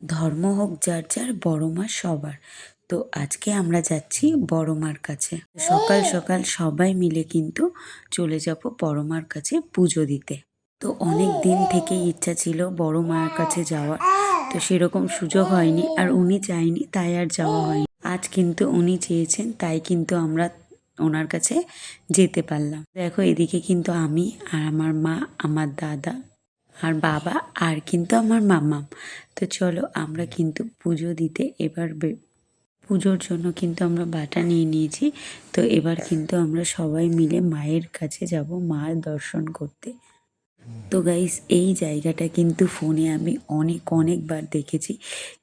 ধর্ম হোক যার যার, বড় মা সবার। তো আজকে আমরা যাচ্ছি বড় মার কাছে। সকাল সকাল সবাই মিলে কিন্তু চলে যাব বড় মার কাছে পুজো দিতে। তো অনেক দিন থেকেই ইচ্ছা ছিল বড় মার কাছে যাওয়ার, তো সেরকম সুযোগ হয়নি আর উনি চাইনি, তাই আর যাওয়া হয়নি। আজ কিন্তু উনি চেয়েছেন, তাই কিন্তু আমরা ওনার কাছে যেতে পারলাম। দেখো এদিকে কিন্তু আমি আর আমার মা, আমার দাদা আর বাবা আর কিন্তু আমার মামাম। তো চলো আমরা কিন্তু পুজো দিতে এবার পুজোর জন্য কিন্তু আমরা বাটা নিয়ে নিয়েছি। তো এবার কিন্তু আমরা সবাই মিলে মায়ের কাছে যাব, মায়ের দর্শন করতে। তো গাইস, এই জায়গাটা কিন্তু ফোনে আমি অনেকবার দেখেছি,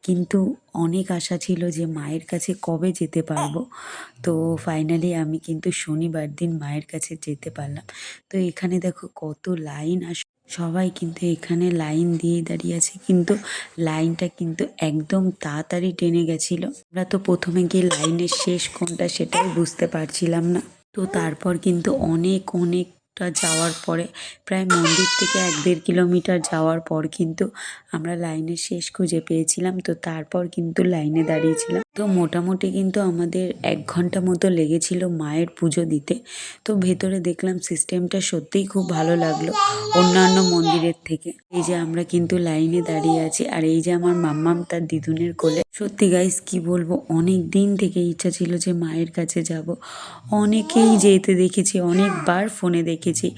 কিন্তু অনেক আশা ছিল যে মায়ের কাছে কবে যেতে পারবো। তো ফাইনালি আমি কিন্তু শনিবার দিন মায়ের কাছে যেতে পারলাম। তো এখানে দেখো কত লাইন, আর সবাই কিন্তু এখানে লাইন দিয়ে দাঁড়িয়ে আছে, কিন্তু লাইনটা কিন্তু একদম তাড়াতাড়ি টেনে গেছিলো। আমরা তো প্রথমে গিয়ে লাইনের শেষ কোনটা সেটাই বুঝতে পারছিলাম না। তো তারপর কিন্তু অনেকটা যাওয়ার পরে, প্রায় মন্দির থেকে 1-1.5 কিলোমিটার যাওয়ার পর কিন্তু আমরা লাইনের শেষ খুঁজে পেয়েছিলাম। তো তারপর কিন্তু লাইনে দাঁড়িয়েছিলাম। তো মোটামুটি কিন্তু আমাদের 1 ঘন্টা মতো লেগেছিল মায়ের পুজো দিতে। তো ভেতরে দেখলাম সিস্টেমটা সত্যিই খুব ভালো লাগলো অন্যান্য মন্দিরের থেকে। এই যে আমরা কিন্তু লাইনে দাঁড়িয়ে আছি, আর এই যে আমার মাম্মাম তার দিদুনের কোলে। সত্যি গাইস, কি বলবো, অনেক দিন থেকে ইচ্ছা ছিল যে মায়ের কাছে যাব। অনেকেই যেতে দেখেছি, অনেকবার ফোনে দেখেছি,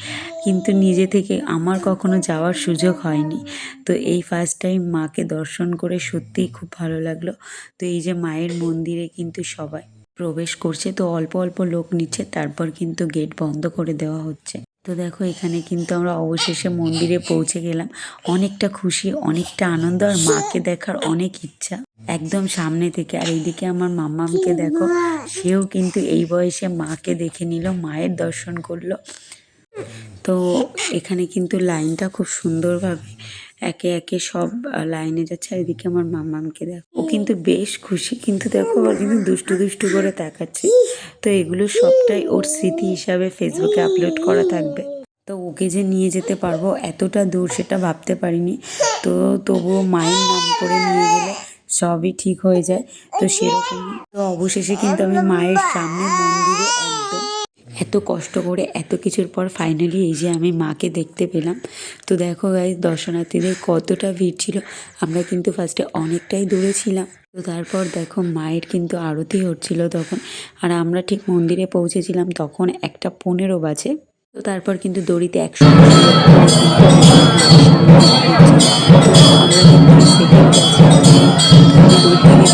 কিন্তু নিজে থেকে আমার কখনো যাওয়ার সুযোগ হয়নি। তো এই ফার্স্ট টাইম মাকে দর্শন করে সত্যিই খুব ভালো লাগলো। তো এই যে মায়ের মন্দিরে কিন্তু সবাই প্রবেশ করছে, তো অল্প লোক নিচ্ছে, তারপর কিন্তু গেট বন্ধ করে দেওয়া হচ্ছে। তো দেখো এখানে কিন্তু আমরা অবশেষে মন্দিরে পৌঁছে গেলাম। অনেকটা খুশি, অনেকটা আনন্দ, আর মাকে দেখার অনেক ইচ্ছা একদম সামনে থেকে। আর এইদিকে আমার মাম্মামকে দেখো, সেও কিন্তু এই বয়সে মাকে দেখে নিল, মায়ের দর্শন করলো। তো এখানে কিন্তু লাইনটা খুব সুন্দরভাবে একে একে সব লাইনে যাচ্ছে। আর এদিকে আমার মাম্মামকে দেখো, ও কিন্তু বেশ খুশি, কিন্তু দেখো আবার কিন্তু দুষ্টু করে তাকাচ্ছে। তো এগুলো সবটাই ওর স্মৃতি হিসাবে ফেসবুকে আপলোড করা থাকবে। তো ওকে যে নিয়ে যেতে পারবো এতটা দূর সেটা ভাবতে পারিনি। তো তবুও মায়ের নাম করে নিয়ে গেলে সবই ঠিক হয়ে যায়। তো সেরকমই তো অবশেষে কিন্তু আমি মায়ের সামনে মন্দিরে একদম এত কষ্ট করে এত কিছুর পর ফাইনালি এই যে আমি মাকে দেখতে পেলাম। তো দেখো গাইস, দর্শনার্থীদের কতটা ভিড় ছিল। আমরা কিন্তু ফার্স্টে অনেকটাই দূরে ছিলাম। তো তারপর দেখো মায়ের কিন্তু আরতি হচ্ছিল তখন, আর আমরা ঠিক মন্দিরে পৌঁছেছিলাম তখন 1:15 বাজে। তো তারপর কিন্তু দড়িতে 100 লোক করে কিন্তু আমরা কিন্তু সেকেন্ড ব্যাচে আছি। দূর থেকে